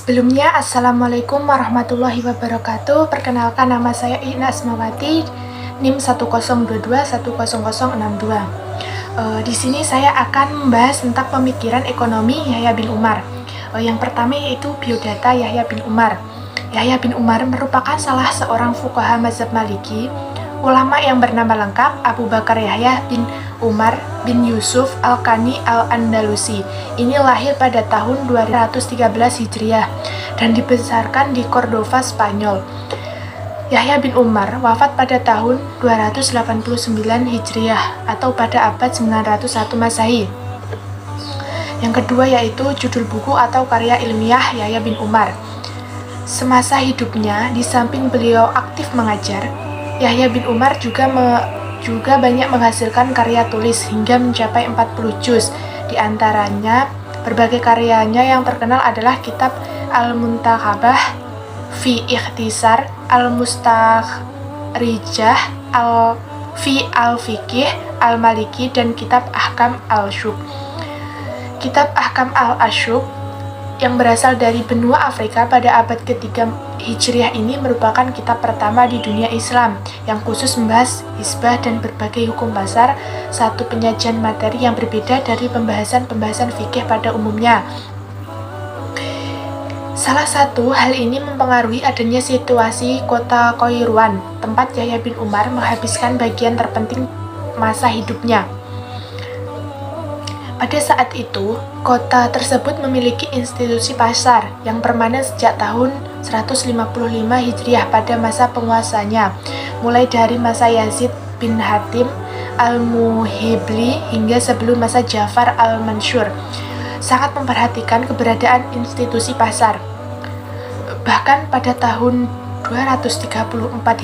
Sebelumnya, Assalamualaikum warahmatullahi wabarakatuh. Perkenalkan, nama saya Ina Asmawati, NIM 102210062. Di sini saya akan membahas tentang pemikiran ekonomi Yahya bin Umar. Yang pertama yaitu biodata Yahya bin Umar. Yahya bin Umar merupakan salah seorang fuqaha mazhab Maliki. Ulama yang bernama lengkap Abu Bakar Yahya bin Umar bin Yusuf Al-Qani Al-Andalusi. Ini lahir pada tahun 213 Hijriah dan dibesarkan di Cordova, Spanyol. Yahya bin Umar wafat pada tahun 289 Hijriah atau pada abad 901 Masehi. Yang kedua yaitu judul buku atau karya ilmiah Yahya bin Umar. Semasa hidupnya, di samping beliau aktif mengajar, Yahya bin Umar juga banyak menghasilkan karya tulis hingga mencapai 40 juz. Di antaranya, berbagai karyanya yang terkenal adalah kitab Al-Muntakhabah fi Ikhtisar Al-Mustakhrijah fi Al-Fiqih Al-Maliki dan kitab Ahkam Al-Syuk. Kitab Ahkam Al-Asyuk yang berasal dari benua Afrika pada abad ketiga Hijriah ini merupakan kitab pertama di dunia Islam yang khusus membahas hisbah dan berbagai hukum pasar, satu penyajian materi yang berbeda dari pembahasan-pembahasan fikih pada umumnya. Salah satu hal ini mempengaruhi adanya situasi kota Kairouan, tempat Yahya bin Umar menghabiskan bagian terpenting masa hidupnya. Pada saat itu, kota tersebut memiliki institusi pasar yang permanen sejak tahun 155 Hijriah pada masa penguasanya, mulai dari masa Yazid bin Hatim Al-Muhibli hingga sebelum masa Ja'far Al-Mansur. Sangat memperhatikan keberadaan institusi pasar. Bahkan pada tahun 234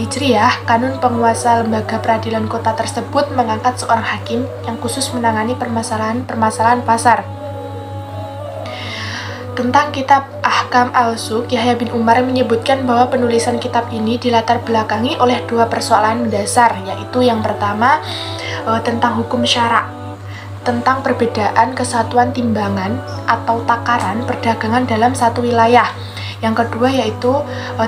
Hijriah, kanun penguasa lembaga peradilan kota tersebut mengangkat seorang hakim yang khusus menangani permasalahan pasar. Tentang kitab Ahkam Al-Syuk, Yahya bin Umar menyebutkan bahwa penulisan kitab ini dilatar belakangi oleh dua persoalan mendasar, yaitu yang pertama tentang hukum syarak, tentang perbedaan kesatuan timbangan atau takaran perdagangan dalam satu wilayah. Yang kedua yaitu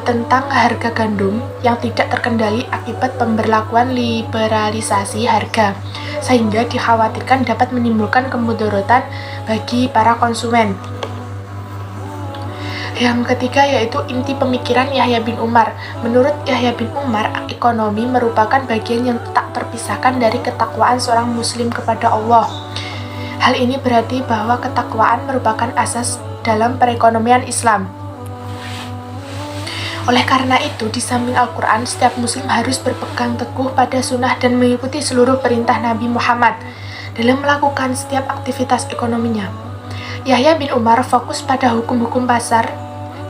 tentang harga gandum yang tidak terkendali akibat pemberlakuan liberalisasi harga, sehingga dikhawatirkan dapat menimbulkan kemudaratan bagi para konsumen. Yang ketiga yaitu inti pemikiran Yahya bin Umar. Menurut Yahya bin Umar, ekonomi merupakan bagian yang tak terpisahkan dari ketakwaan seorang muslim kepada Allah. Hal ini berarti bahwa ketakwaan merupakan asas dalam perekonomian Islam. Oleh karena itu, di samping Al-Quran, setiap muslim harus berpegang teguh pada sunnah dan mengikuti seluruh perintah Nabi Muhammad dalam melakukan setiap aktivitas ekonominya. Yahya bin Umar fokus pada hukum-hukum pasar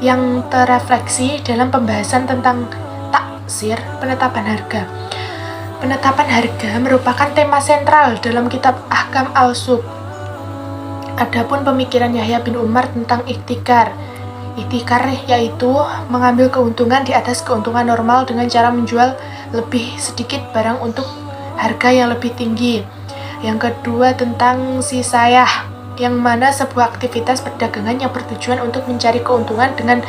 yang terrefleksi dalam pembahasan tentang taksir, penetapan harga. Penetapan harga merupakan tema sentral dalam kitab Ahkam Al-Syuk. Adapun pemikiran Yahya bin Umar tentang ihtikar yaitu mengambil keuntungan di atas keuntungan normal dengan cara menjual lebih sedikit barang untuk harga yang lebih tinggi. Yang kedua tentang sisayah, yang mana sebuah aktivitas perdagangan yang bertujuan untuk mencari keuntungan dengan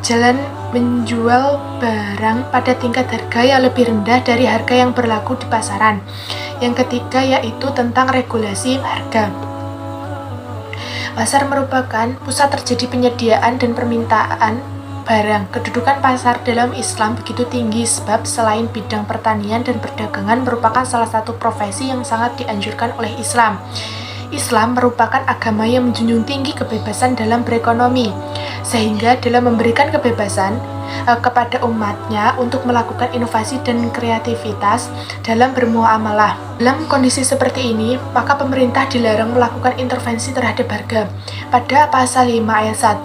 jalan menjual barang pada tingkat harga yang lebih rendah dari harga yang berlaku di pasaran. Yang ketiga yaitu tentang regulasi harga. Pasar merupakan pusat terjadi penyediaan dan permintaan barang. Kedudukan pasar dalam Islam begitu tinggi sebab selain bidang pertanian dan perdagangan merupakan salah satu profesi yang sangat dianjurkan oleh Islam. Islam merupakan agama yang menjunjung tinggi kebebasan dalam berekonomi, sehingga dalam memberikan kebebasan kepada umatnya untuk melakukan inovasi dan kreativitas dalam bermuamalah. Dalam kondisi seperti ini, maka pemerintah dilarang melakukan intervensi terhadap harga. Pada pasal 5 ayat 1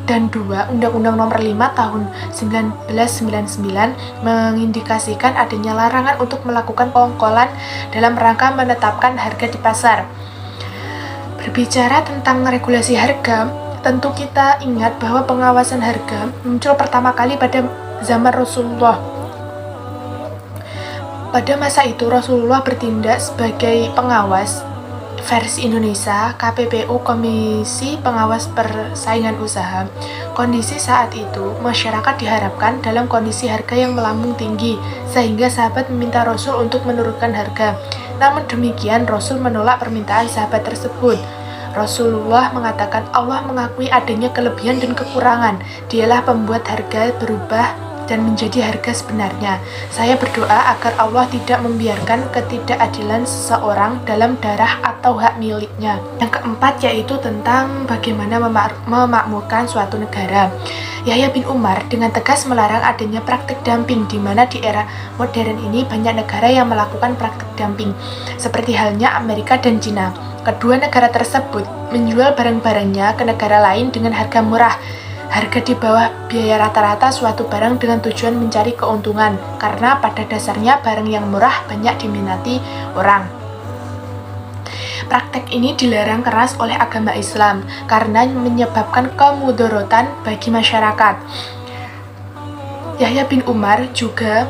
dan 2 Undang-Undang Nomor 5 Tahun 1999 mengindikasikan adanya larangan untuk melakukan pengongkolan dalam rangka menetapkan harga di pasar. Berbicara tentang regulasi harga, tentu kita ingat bahwa pengawasan harga muncul pertama kali pada zaman Rasulullah. Pada masa itu Rasulullah bertindak sebagai pengawas versi Indonesia, KPPU Komisi Pengawas Persaingan Usaha. Kondisi saat itu, masyarakat diharapkan dalam kondisi harga yang melambung tinggi, sehingga sahabat meminta Rasul untuk menurunkan harga. Namun demikian, Rasul menolak permintaan sahabat tersebut. Rasulullah mengatakan Allah mengakui adanya kelebihan dan kekurangan. Dialah pembuat harga berubah dan menjadi harga sebenarnya. Saya berdoa agar Allah tidak membiarkan ketidakadilan seseorang dalam darah atau hak miliknya. Yang keempat yaitu tentang bagaimana memakmurkan suatu negara. Yahya bin Umar dengan tegas melarang adanya praktik dumping, di mana di era modern ini banyak negara yang melakukan praktik dumping, seperti halnya Amerika dan Cina. Kedua negara tersebut menjual barang-barangnya ke negara lain dengan harga murah, harga di bawah biaya rata-rata suatu barang dengan tujuan mencari keuntungan, karena pada dasarnya barang yang murah banyak diminati orang. Praktek ini dilarang keras oleh agama Islam karena menyebabkan kemudorotan bagi masyarakat. Yahya bin Umar juga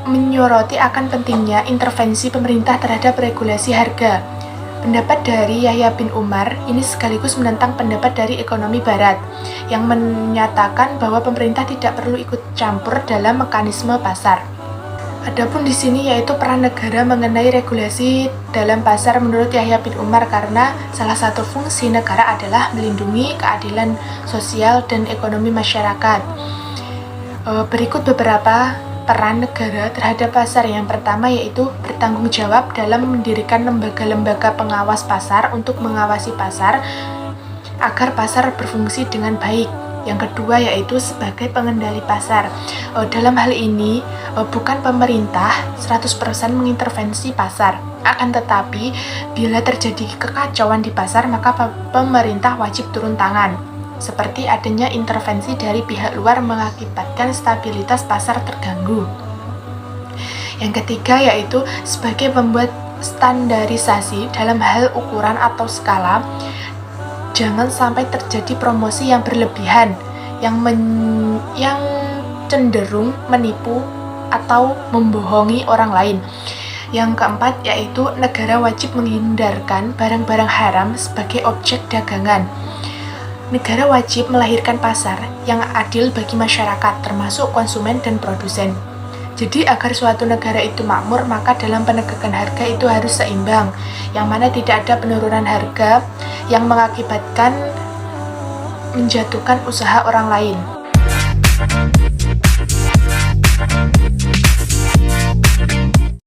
menyoroti akan pentingnya intervensi pemerintah terhadap regulasi harga. Pendapat dari Yahya bin Umar ini sekaligus menentang pendapat dari ekonomi barat yang menyatakan bahwa pemerintah tidak perlu ikut campur dalam mekanisme pasar. Adapun di sini yaitu peran negara mengenai regulasi dalam pasar menurut Yahya bin Umar, karena salah satu fungsi negara adalah melindungi keadilan sosial dan ekonomi masyarakat. Berikut beberapa peran negara terhadap pasar. Yang pertama yaitu bertanggung jawab dalam mendirikan lembaga-lembaga pengawas pasar untuk mengawasi pasar agar pasar berfungsi dengan baik. Yang kedua yaitu sebagai pengendali pasar. Dalam hal ini bukan pemerintah 100% mengintervensi pasar, akan tetapi bila terjadi kekacauan di pasar maka pemerintah wajib turun tangan, seperti adanya intervensi dari pihak luar mengakibatkan stabilitas pasar terganggu. Yang ketiga yaitu sebagai pembuat standarisasi dalam hal ukuran atau skala. Jangan sampai terjadi promosi yang berlebihan yang cenderung menipu atau membohongi orang lain. Yang keempat yaitu negara wajib menghindarkan barang-barang haram sebagai objek dagangan. Negara wajib melahirkan pasar yang adil bagi masyarakat, termasuk konsumen dan produsen. Jadi agar suatu negara itu makmur, maka dalam penegakan harga itu harus seimbang, yang mana tidak ada penurunan harga yang mengakibatkan menjatuhkan usaha orang lain.